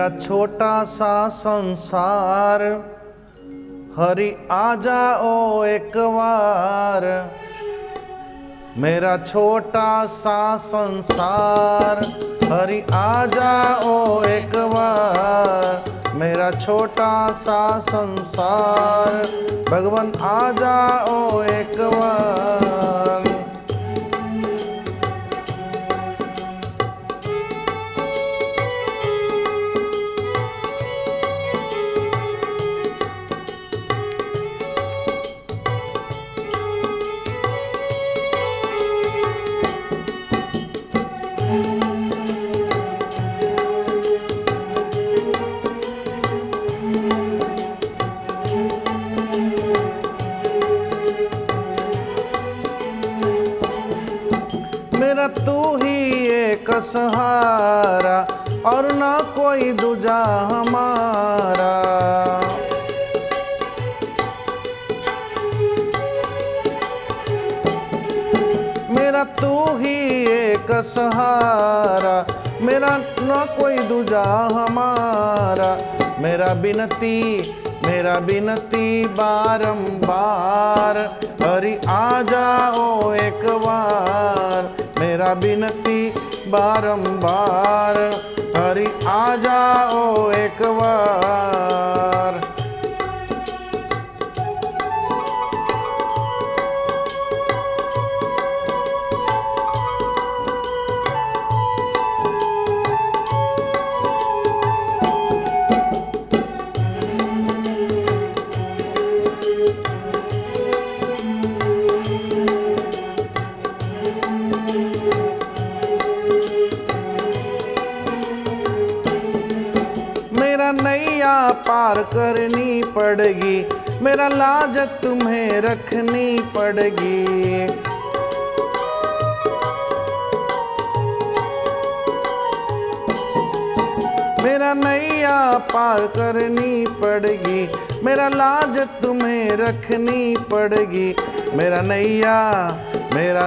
मेरा छोटा सा संसार, हरि आ जाओ एक बार। मेरा छोटा सा संसार, हरि आ जाओ एक बार। मेरा छोटा सा संसार, भगवान आ जाओ एक बार। मेरा तू ही एक सहारा और ना कोई दूजा हमारा। मेरा तू ही एक सहारा, मेरा ना कोई दूजा हमारा। मेरा बिनती बारंबार, हरि आ जाओ एक बार। मेरा बिनती बारंबार, हरि आ जाओ एक बार। मेरा नैया पार करनी पड़ेगी, मेरा लाज तुम्हें रखनी पड़ेगी। मेरा नैया पार करनी पड़ेगी, मेरा लाज तुम्हें रखनी पड़ेगी। मेरा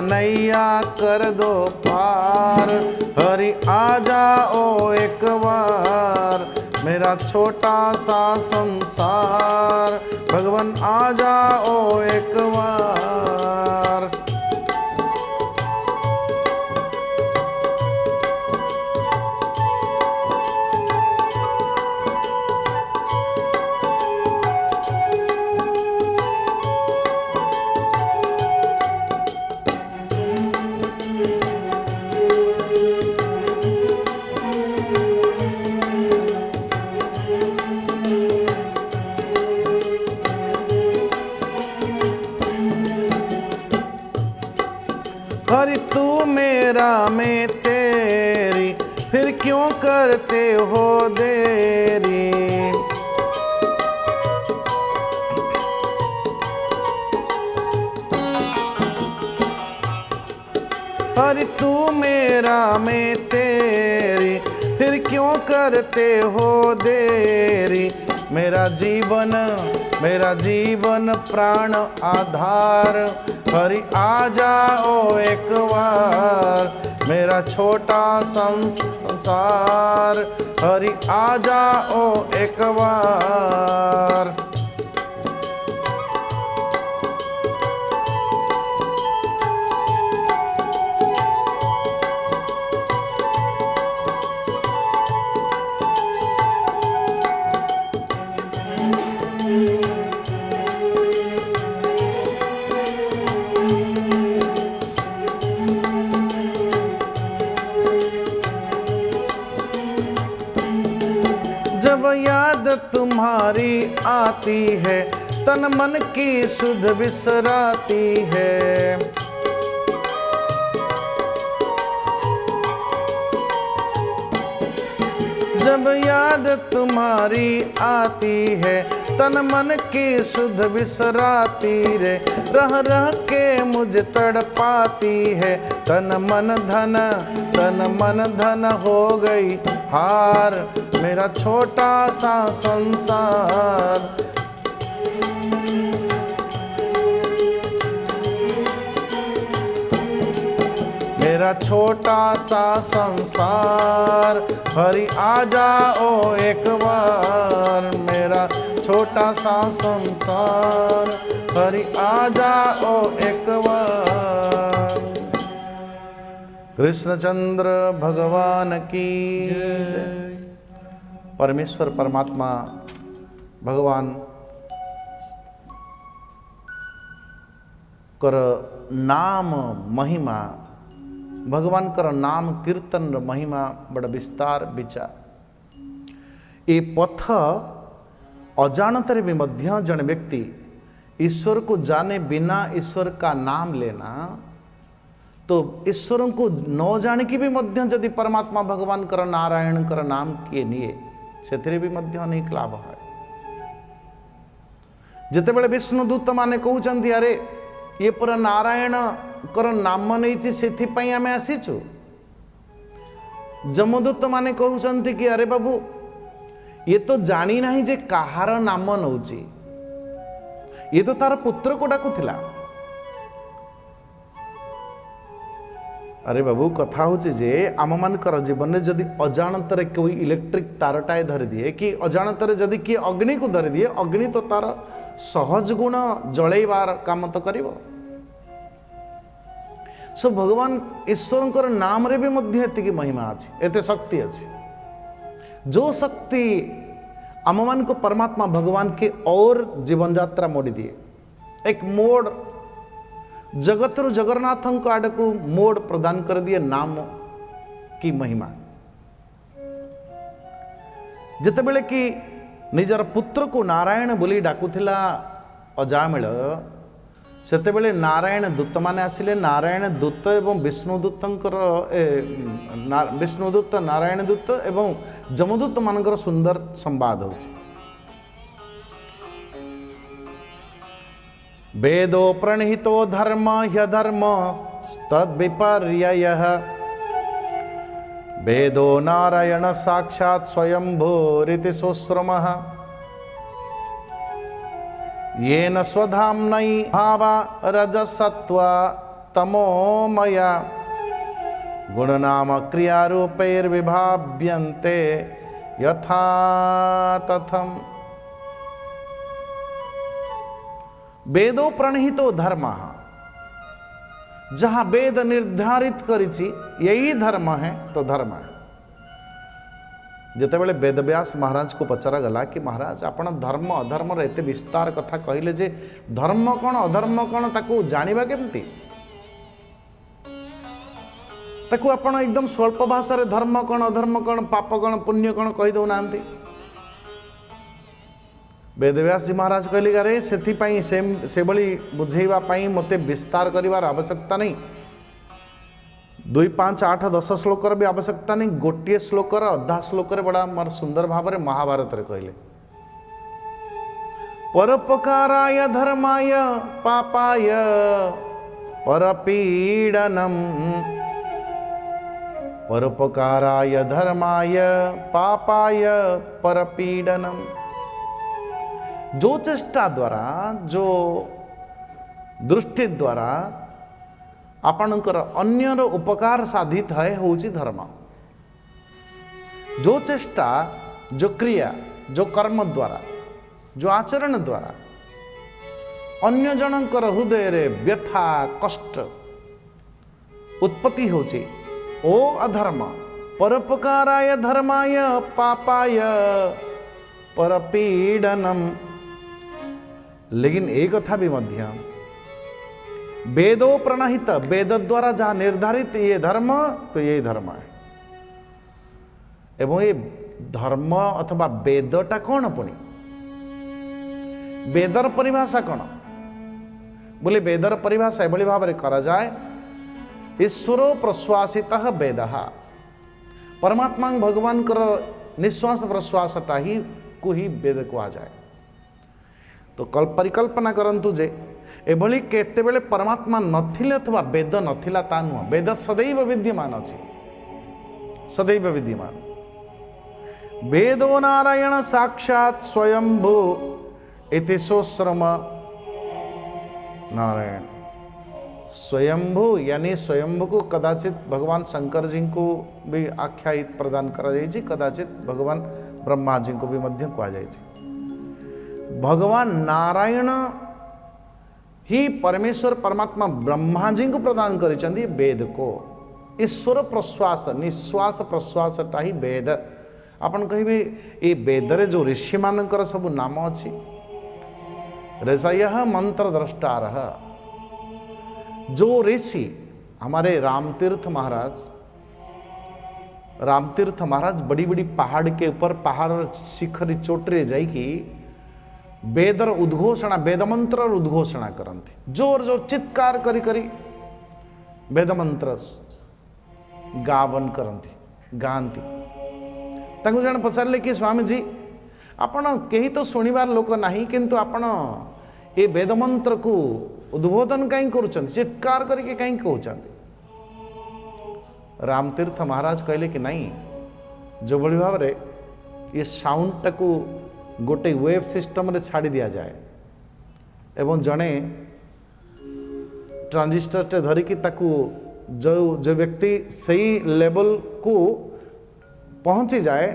नैया कर दो पार, हरि आ जाओ एक बार। मेरा छोटा सा संसार, भगवान आ जाओ एक बार। हरि तू मेरा मैं तेरी, फिर क्यों करते हो देरी। हरि तू मेरा मैं तेरी, फिर क्यों करते हो देरी। मेरा जीवन प्राण आधार, हरि आ जाओ एक बार। मेरा छोटा संसार, हरि आ जाओ एक बार। जब याद तुम्हारी आती है, तन मन की सुध बिसराती है। जब याद तुम्हारी आती है, तन मन की सुध बिसराती रे। रह रह के मुझे तड़पाती है, तन मन धन हो गई हार। मेरा छोटा सा संसार, मेरा छोटा सा संसार, हरि आ जाओ एक बार। मेरा छोटा सा संसार, हरि आ जाओ एक बार। कृष्णचंद्र भगवान की जय। परमेश्वर परमात्मा भगवान कर नाम महिमा, भगवान कर नाम कीर्तन महिमा बड़ विस्तार विचार। ये पथ अजाणत भी मध्य जन व्यक्ति ईश्वर को जाने बिना ईश्वर का नाम लेना, तो ईश्वर को न जाने की भी मध्य जदि परमात्मा भगवान कर नारायण कर नाम किए निए से भी मध्य अनेक लाभ है। जिते बड़े विष्णुदूत माने कहउचंती अरे ये पूरा नारायण कर नाम नहीं से आम आसीचु। जमदूत माने कहउचंती कि अरे बाबू ये तो जानी नहीं जे कहार नाम नौची, ये तो तार पुत्र को डाकुथिला। अरे बाबू कथा हूँ जे आम मानकर जीवन में जदि अजाणत कोई इलेक्ट्रिक तारटाए धरी दिए कि अजाणत जदि किए अग्नि को धरी दिए, अग्नि तो तार सहज गुण जलैबार काम तो करिवो। सो भगवान ईश्वर नाम रे भी मध्य एति महिमा अच्छी, एते शक्ति अच्छी। जो शक्ति आम मान को परमात्मा भगवान के और जीवन यात्रा मोड़ी दिए, एक मोड़ जगत रु जगन्नाथ आड़ को मोड़ प्रदान कर दिए नाम की महिमा। जिते बेले कि निजर पुत्र को नारायण बोली डाकुथिला अजामिल, सेते बेले नारायण दूत माने आसिले। नारायण दूत एवं विष्णुदूतंकर विष्णुदूत नारायण दूत एवं जमदूत मानकर सुंदर संवाद होछि। वेदो प्रणहितो धर्म ह्यधर्म तद्विपर्ययः, वेदो नारायण साक्षात् स्वयंभूरिति सुश्रुमः। येन स्वधाम्नयि भावा रजसत्वा तमोमया, गुणनाम क्रियारूपैर्विभाव्यन्ते यथा तथम्। वेदो प्रणहितो धर्म, जहां वेद निर्धारित करिछि यही धर्म है तो धर्म है। जितेबाला वेदव्यास महाराज को पचरा गला कि महाराज आपण धर्म अधर्म रे एते विस्तार कथा कहले जे धर्म कौन अधर्म कौन ताकू जानिबा केमती, ताकू आपण एकदम स्वल्प भाषा रे धर्म कौन अधर्म कौन पाप कौन पुण्य कौन कहि दउ नांती। वेदव्यास जी महाराज कहले अरे से भली बुझेवा पाई मते विस्तार करिवार आवश्यकता नहीं, 2, 5, 8, 10 श्लोकर भी आवश्यकता नहीं, गोटे श्लोकर अधा श्लोकर बड़ा मार सुंदर भाव में महाभारत रे कहले। परोपकाराय धर्माय पापाय परपीडनम, परोपकाराय धर्माय पापाय परपीडनम। जो चेष्टा द्वारा जो दृष्टि द्वारा आपणकर अन्यर उपकार साधित है होची धर्म। जो चेष्टा जो क्रिया जो कर्म द्वारा जो आचरण द्वारा अन्य जनकर हृदय रे व्यथा कष्ट उत्पत्ति होची ओ अधर्म। परोपकाराय धर्माय पापाय परपीडनम। लेकिन एक कथा भी मध्य वेदो प्रणहित, वेद द्वारा जहाँ निर्धारित ये धर्म तो यही धर्म है। एवं ये धर्म अथवा वेदटा कौन पुणी वेदर परिभाषा कौन बोले वेदर परिभाषा एभली भाव में करा जाए ईश्वरो प्रश्वासित वेद। परमात्मा भगवान कर निश्वास प्रश्वासटा ही को ही वेद कहा जाए। तो परिकल्पना करंतु जे एभली केतेबेले परमात्मा नथिले अथवा वेद नथिला ता नुह, वेद सदैव विद्यमान अछि, सदैव विद्यमान। वेदो नारायण साक्षात् स्वयंभू इति सुश्रुम। नारायण स्वयंभू यानी स्वयंभू को कदाचित भगवान शंकर जी को भी आख्यायित प्रदान करा जाइछि, कदाचित भगवान ब्रह्मा जी को भी मध्य कहा जाइछि। भगवान नारायण ही परमेश्वर परमात्मा ब्रह्मा जी को प्रदान करिसेंती वेद को। ईश्वर प्रश्वास निश्वास प्रश्वासटा ही वेद। आपन कहिबे ए वेद रे जो ऋषि मानकर सब नाम अछि, ऋषयः मंत्र द्रष्टारः। जो ऋषि हमारे रामतीर्थ महाराज बड़ी बड़ी पहाड़ के ऊपर पहाड़ शिखर चोटरे जाइकी वेदर उद्घोषणा वेद मंत्र उद्घोषणा करती, जोर जोर चित्कार करी करी वेद मंत्र गावन करती गांती। तांको जण पचारले कि स्वामी जी आपण केही तो सुनिबार लोक नाही, किंतु आपण ए वेद मंत्र को उद्बोधन कहीं करुचंत, चित्कार करके कहीं कहउचंत। रामतीर्थ महाराज कहले कि नहीं, जो बड़ी भाव रे ये साउंड टाकू गोटे वेब सिस्टम रे छाड़ी दिया जाए एवं जड़े ट्रांजिस्टर टे धरिकी ताकू जो जो व्यक्ति सही लेवल को पहुंची जाए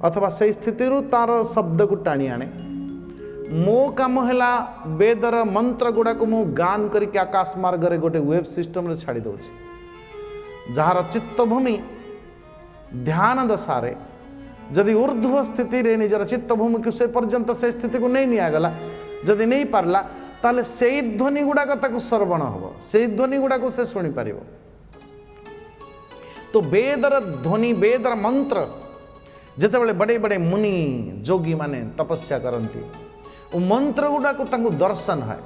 अथवा सही स्थिति रु तार शब्द को टाणी आने। मो काम है वेदर मंत्र गुड़ा को मु गान करके आकाश मार्ग रे गोटे वेब सिस्टम रे छाड़ी दउछि, जार चित्तभूमि ध्यान दशारे जदि ऊर्ध्व स्थिति रे निजर चित्तभूमि को से पर्यंत से स्थिति को नहीं निगला, जदि नहीं पारला ताले से ध्वनि गुड़ाक ताकू श्रवण हम, से ध्वनि गुड़ाक से शुणी पार। तो वेदर ध्वनि वेदर मंत्र जिते बड़े बड़े मुनि जोगी माने तपस्या करती, वो मंत्र गुड़ाक दर्शन है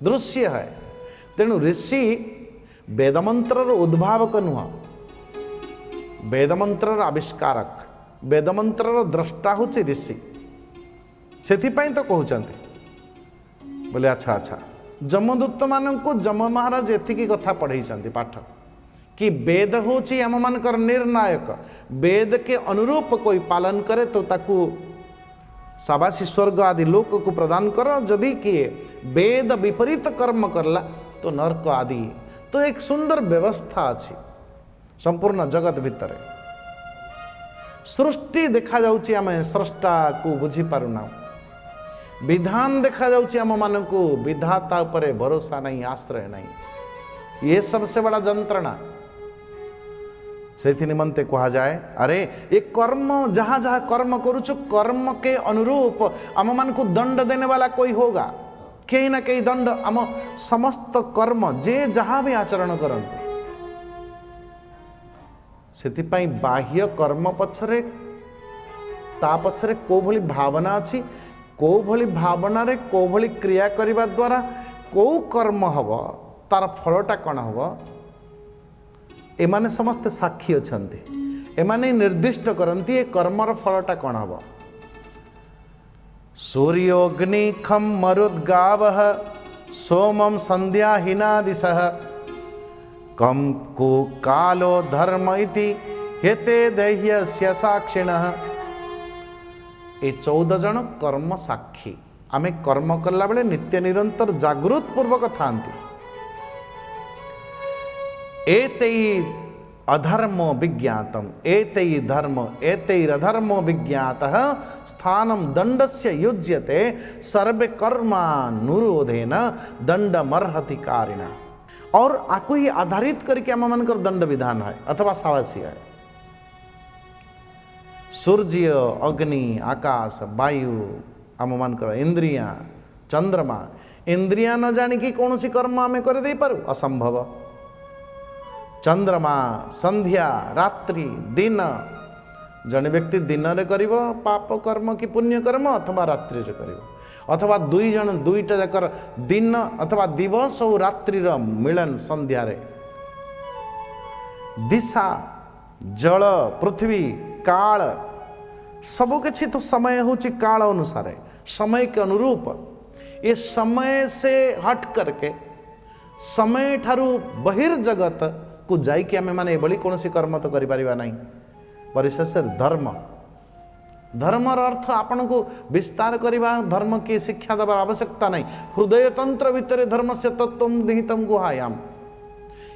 दृश्य है। तेणु ऋषि वेद मंत्र उद्भावक नुह, वेद मंत्र आविष्कारक, वेद मंत्र द्रष्टा हूँ ऋषि। से तो कहते बोले अच्छा अच्छा जमदूत मानक जम महाराज एतिकी कथा पढ़ाई पाठ कि वेद हूँ आम मानकर निर्णायक, वेद के अनुरूप कोई पालन करे तो ताकू साबासी स्वर्ग आदि लोक को प्रदान कर, जदि किए वेद विपरीत कर्म करला तो नरक आदि। तो एक सुंदर व्यवस्था अच्छी संपूर्ण जगत भितर। सृष्टि देखा जाउची आमे स्रष्टा को बुझी पारुना, विधान देखा जाउची आम मान को विधाता उपरे भरोसा नहीं, आश्रय नहीं। ये सबसे बड़ा जंत्रणा। से निमंते कहा जाए अरे ये कर्म जहाँ जहाँ कर्म करुचु कर्म के अनुरूप आम मान को दंड देने वाला कोई होगा, कहीं ना कहीं दंड आम समस्त कर्म जे जहाँ भी आचरण करते। सेतिपाई बाह्य कर्म पछरे ता पछरे को भली भावना अच्छी, को भली भावना रे को भली क्रिया करिबा द्वारा को कर्म हब तार फलटा कौन हम, एमाने समस्त साक्षी अछंती, एमाने निर्दिष्ट करंती ए कर्मर फलटा कौन हम। सूर्योग्नि खम मरुद्गावः सोमम संध्या हिनादिशः कम को कालो धर्म इति हेते दैह्यस्य साक्षिणः। ए 14 जन कर्म साक्षी। आमे कर्म करला बेले नित्य निरंतर जागृत पूर्वक थांती। एतैः अधर्मो विज्ञातम एतैः धर्म एतैरधर्मो विज्ञातः स्थानम दंडस्य युज्यते सर्वे कर्मानुरोधेन दंडमर्हति कारिणा। और आपको ही आधारित करके आम मानकर दंड विधान है अथवा साहसी है। सूर्य अग्नि आकाश वायु आम मानकर इंद्रिया चंद्रमा, इंद्रिया न जानिकी कौन सी कर्म आम कर दे पारू असंभव। चंद्रमा संध्या रात्रि दिन, जने व्यक्ति दिन रे करिवो पाप कर्म कि पुण्य कर्म अथवा रात्रि रे करिवो, अथवा दुई जन दुईटा जाकर दिन अथवा दिवस और रात्रि रो मिलन संध्या रे। दिशा जल पृथ्वी काल सबु किछि तो समय होची काल अनुसार, समय के अनुरूप। ये समय से हट करके समय ठारू बहिर्जगत को जाइए आम मैंने ये कौन कर्म तो करिपारिबा नहीं। परिशेष धर्म, धर्मर अर्थ आपन को विस्तार करवा, धर्म की शिक्षा देवार आवश्यकता नहीं। हृदय तंत्र भितर धर्म से तत्व निहितम गुहायाम।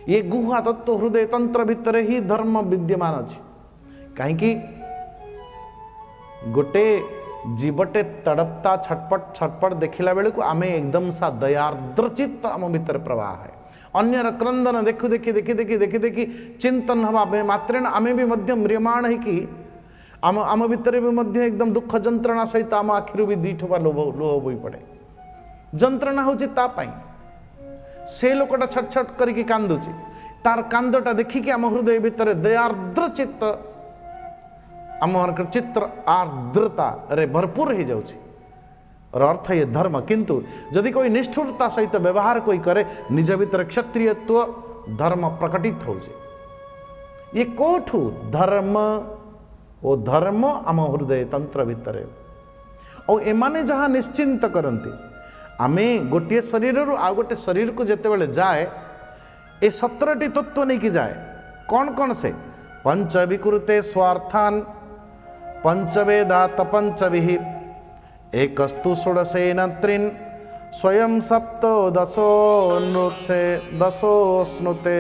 ये गुहा तत्व हृदय तंत्र भितर ही धर्म विद्यमान अच्छे कहीं गोटे जीवटे तड़पता छटपट छटपट देखला बेलू आम एकदम सा दयार्द्रचित्त आम भीतर प्रवाह है अन्यर क्रंदन देखु देखी देखी देखी देखी देखी चिंतन हवा मात्रेण आम भी म्रियमाण है आम आम भितर भी मध्य एकदम दुख जंत्रणा सहित आम आखिर भी दीठोपा लोभ लोह बोई पड़े जंत्रणा होची ता पाई से लोकटा छट छट करके कांदुची तार कांदटा देखिकी आम हृदय भितर दयार्द्र चित्त आम चित्र आर्द्रता रे भरपूर हो जाउची और अर्थ ये धर्म किंतु जदि कोई निष्ठुरता सहित व्यवहार कोई करे निज भीतर क्षत्रियत्व धर्म प्रकटित हो ये कोठू धर्म ओ धर्म आम हृदय तंत्र भितर और एमाने जहाँ निश्चिंत करती आमे गोटे शरीर रु आ गोटे शरीर को जिते बड़े जाए ए 17टी तत्व नहीं कि जाए कौन कौन से पंच विकृते स्वार्थान पंचवेदात पंचविः एकस्तु षोडशेन त्रीन् स्वयं सप्तो दशो स्नुते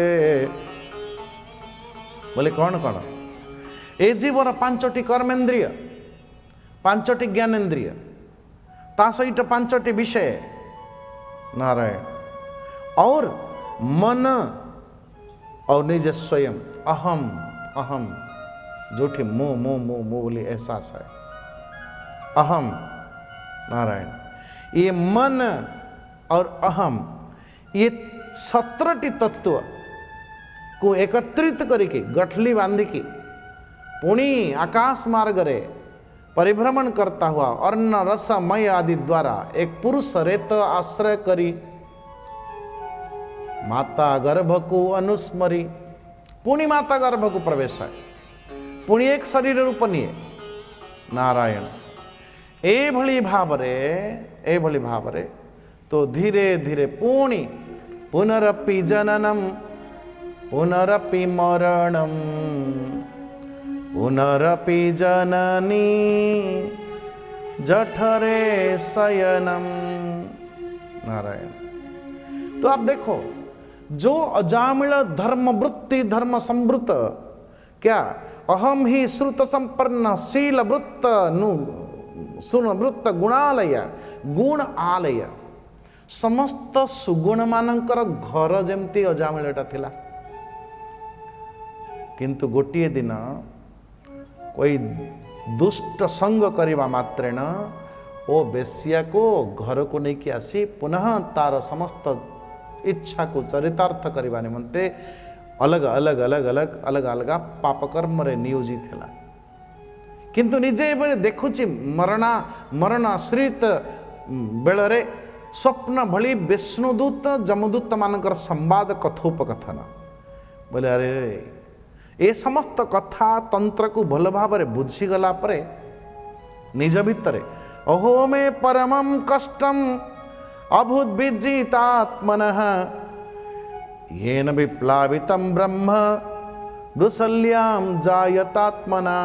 बोले कौन कौन ए जीवन 5टी कर्मेन्द्रिय 5टी ज्ञानेन्द्रिय ता सहित 5टी विषय नारायण और मन और निज स्वयं अहम अहम जोठी मो मो मो मो बोली एहसास है अहम नारायण ये मन और अहम ये 17टी तत्व को एकत्रित करके गठली बांधिकी पुणी आकाश मार्ग रे परिभ्रमण करता हुआ अन्न रस मय आदि द्वारा एक पुरुष रेत आश्रय करी माता गर्भ को अनुस्मरी पुणी माता गर्भ को प्रवेश है पुणी एक शरीर रूप निये नारायण एभली भावरे तो धीरे धीरे पुणी पुनरपि जननम पुनरपि मरणम पुनरपि जननी जठरे शयनम नारायण। तो आप देखो जो अजामिल धर्म वृत्ति धर्म संवृत क्या अहम ही श्रुत संपन्न शील वृत्त सुन वृत्त गुणालय गुण आलय समस्त सुगुण मानकर घर जमती अजामिलटा थिला किंतु गोटिए दिन कोई दुष्ट संग करवा मात्रेण ओ बेसिया को घर को लेकिन आसी पुनः तार समस्त इच्छा को चरितार्थ करने निमंते अलग अलग अलग अलग अलग अलग पापकर्म रे नियोजित है किंतु निजे बेले देखुची मरणाश्रित बेलरे स्वप्न भली विष्णुदूत जमदूत मानकर संवाद कथोपकथन बोले अरे ए समस्त कथा तंत्र को भल भाव बुझीगला परे निज भितर अहो मे परमं कष्टम अभूत विजितात्मनः येन विप्लावितं ब्रह्म वृषल्यां जायतात्मना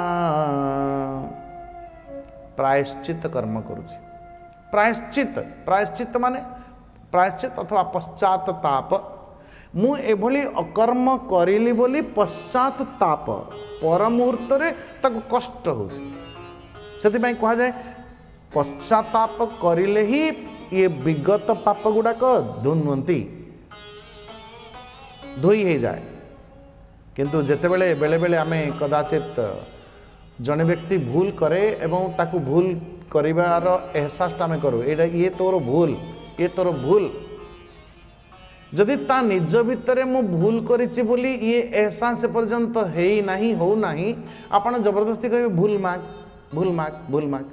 प्रायश्चित कर्म करुछि प्रायश्चित माने प्रायश्चित अथवा पश्चाताप मु एभली अकर्म करिली बोली पश्चाताप पर मुहूर्त रे ताको कष्ट होछि सेति पई कहा जाय पश्चाताप करिले ही ये विगत पाप गुड़ाक धुन्वंती धोई हो जाए किंतु जेतेबेले बेले बेले आमे कदाचित जने व्यक्ति भूल करे एवं ताकू भूल करिवार एहसास आमे करू ये तोर भूल जदि ता निज भितर मु भूल करिछि बोली ये एहसास पर्यंत हेई नाही हो नाही आपण जबरदस्ती कहिबे भूल माग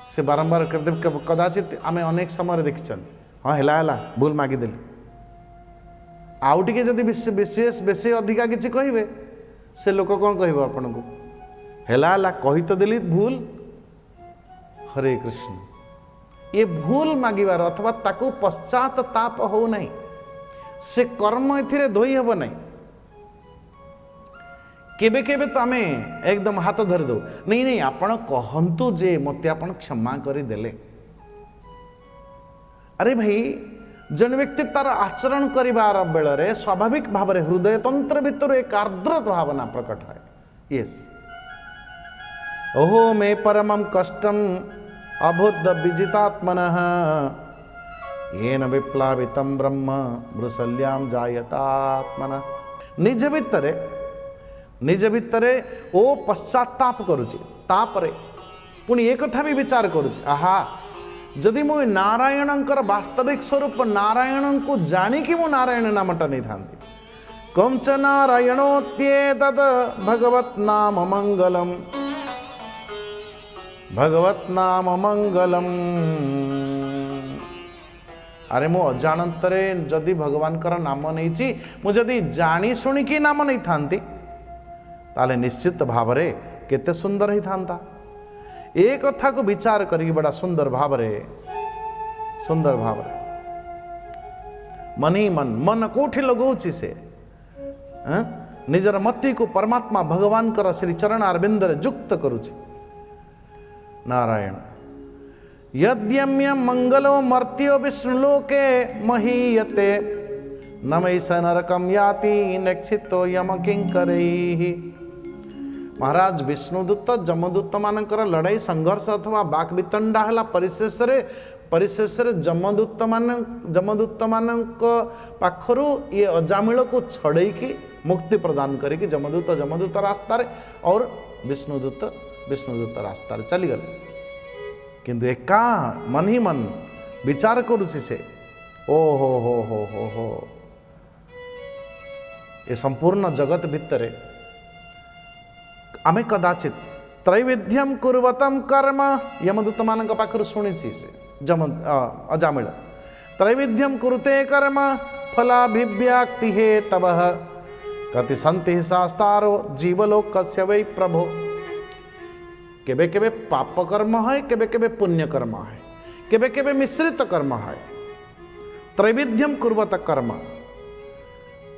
से बारंबार करदे कदाचित आमे अनेक समय देखिछन हाँ है भूल मागिदेली आउ टिके जदि विशेष बेसी अधिका किछि कहिबे से लोक कौन कहब आपन को है कही तो देली भूल हरे कृष्ण ये भूल मागिबार अथवा ताकू पश्चाताप हो नहीं से कर्म एथिरे धोई हब नहीं केबे केबे तो आमे एकदम हाथ धरि दो नहीं आपण कहंतु जे मते आपण क्षमा करी देले अरे भाई जन व्यक्ति तार आचरण करिवार बेलरे स्वाभाविक भाव में हृदय तंत्र भितर एक आर्द्र भावना प्रकट है। यस, ओहो मे परमं कष्टम अबुद्ध विजितात्मनः येन विप्लावितं ब्रह्म मृसल्याम जायतात्मना। निज भितरे ओ पश्चाताप करुछि, तापरे पुणी एक कथा भी विचार करुछि, आहा जदि मु नारायणंकर वास्तविक स्वरूप नारायण को जानिकी मु नारायण नामटा नहीं थांती। कंच नारायणोत्येतद् भगवत नाम मंगलम, भगवत नाम मंगलम। अरे मु अजाणतरे जदि भगवान कर नाम नहीं मु जदि जानी शुणिकी नाम नहीं थांती ताले निश्चित भाव रे केते सुंदर ही थांता। एक कथा को विचार करी बड़ा सुंदर भाव रे मन ही मन कोठी लगौछि से निजर मति को परमात्मा भगवान कर श्री चरण अरविंद रे जुक्त करुछि। नारायण यद्यम्य मंगलो मर्त्यो विष्णुलोके महीयते नमैष नरकम याति नक्षितो यम किंकरैः। महाराज विष्णुदूत जमदूत मानकर लड़ाई संघर्ष अथवा बाक वितंडा है परिशेष जमदूत मान पाखरु ये अजामिल को छड़ेकी मुक्ति प्रदान करिकी जमदूत रास्ता रे और विष्णुदूत रास्ता रे चली गले। किंतु एका मन ही मन विचार करुछि से ओ हो ये संपूर्ण जगत भितरे आमे कदाचित त्रैविध्यम कुर्वतम कर्म यमदूत मान पाखर शुणी से अजामिल त्रैविध्यम कुरुते कर्म फलाभिव्याक्ति हे तब कति संति शास्तारो जीवलोकस्य वै प्रभो। केबे केबे पाप कर्म है, केबे केबे पुण्य कर्म है, केबे केबे मिश्रित कर्म है। त्रैविध्यम कुर्वत कर्म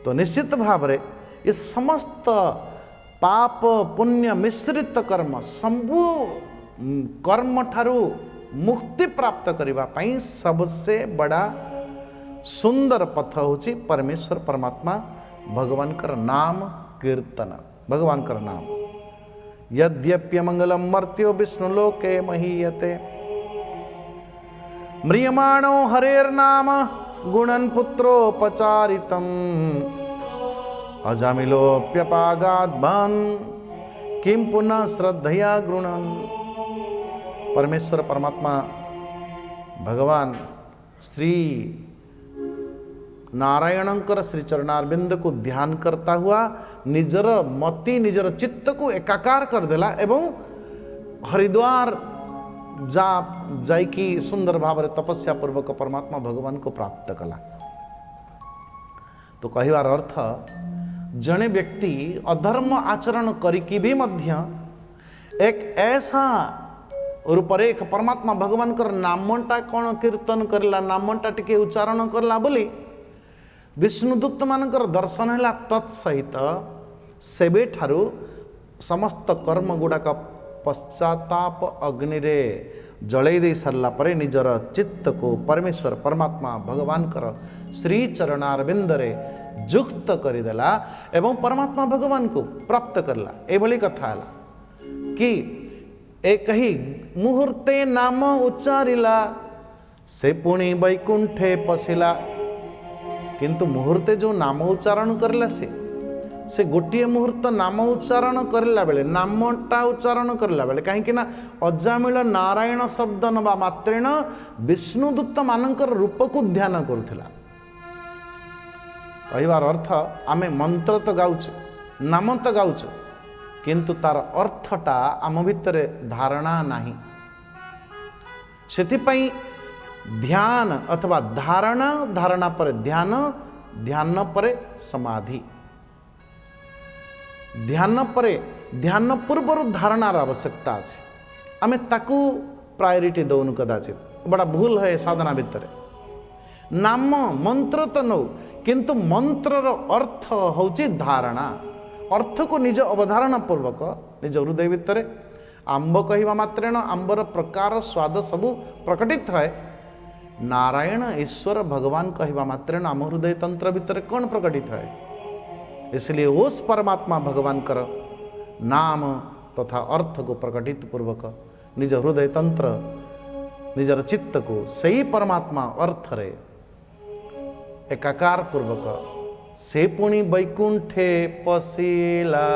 तो निश्चित भाव रे ये समस्त पाप पुण्य मिश्रित कर्म सबु कर्म ठारू मुक्ति प्राप्त करिबा पई सबसे बड़ा सुंदर पथ होची परमेश्वर परमात्मा भगवान कर नाम कीर्तन। भगवान कर नाम यद्यप्य मंगलम मर्त्यो विष्णुलोके महीयते म्रियमाणो हरेर्नाम गुणन पुत्रोपचारितम अजामिलोप्यपागाद्भान किम पुनः श्रद्धया गृणन। परमेश्वर परमात्मा भगवान श्री नारायणंकर श्री चरणारविंद को ध्यान करता हुआ निजर मति निजर चित्त को एकाकार कर देला एवं हरिद्वार जाइकी सुंदर भाव रे तपस्या पूर्वक परमात्मा भगवान को प्राप्त कला। तो कहिवार अर्थ जड़े व्यक्ति अधर्म आचरण करिकी भी मध्य एक ऐसा रूपरेख परमात्मा भगवान कर नामटा कौन कीर्तन करला नामटा टिके उच्चारण करला बोली विष्णुदूत मानकर दर्शन है तत्सहित सेबे ठारू समस्त कर्म गुड़ाक पश्चाताप अग्नि रे जलई दे सारा पर निजर चित्त को परमेश्वर परमात्मा भगवान कर श्री चरणारविंद रे जुक्त करदेला एवं परमात्मा भगवान को प्राप्त करला। एभली कथा है कि एक ही मुहूर्ते नाम उच्चारिला से पुणी वैकुंठे पशिला। किंतु मुहूर्ते जो नाम उच्चारण करला से गोटे मुहूर्त नाम उच्चारण करला बेले नामटा उच्चारण करला बेले कहीं ना अजामिल नारायण शब्द नवा मात्रेण विष्णुदूत मानकर रूप को ध्यान करुथिला। कहिबार अर्थ आमे मंत्र तो गाउछु नाम तो गाउछु किंतु तार अर्थटा आम भितर धारणा नाही। सेथिपई ध्यान अथवा धारणा धारणा पर ध्यान ध्यान पर समाधि ध्यान पूर्वर धारणार आवश्यकता अच्छे। आमे ताकू प्रायोरिटी दौनु कदाचित बड़ा भूल है साधना भितर। नाम मंत्र तो नौ किंतु मंत्रर अर्थ होची धारणा। अर्थ को निज अवधारणा पूर्वक निज हृदय भितर आंब कहवा मात्रेण आंबर प्रकार स्वाद सबू प्रकटित है नारायण ईश्वर भगवान कहवा मात्र आम हृदय तंत्र भितर कौन प्रकटित है। इसलिए उस परमात्मा भगवान कर नाम तथा अर्थ को प्रकटित पूर्वक निज हृदय तंत्र निजर चित्त को सही परमात्मा अर्थ रे एकाकार पूर्वक से पुणी वैकुंठे पशिला।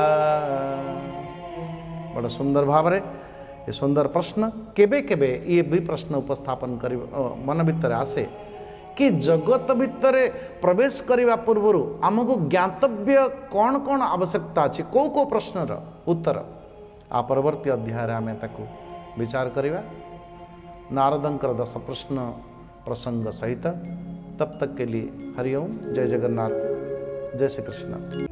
बड़ा सुंदर भाव रे ये सुंदर प्रश्न केबे केबे ये भी प्रश्न उपस्थापन कर मन भितर आसे कि जगत भितर प्रवेश करने पूर्व आमको ज्ञातव्य कौन कौन आवश्यकता अच्छी कौ कौ प्रश्नर उत्तर आ परवर्ती अध्याय आम ताकू विचार करवा नारदंकर 10 प्रश्न प्रसंग सहित। तब तक के लिए हरिओम, जय जगन्नाथ, जय श्री कृष्ण।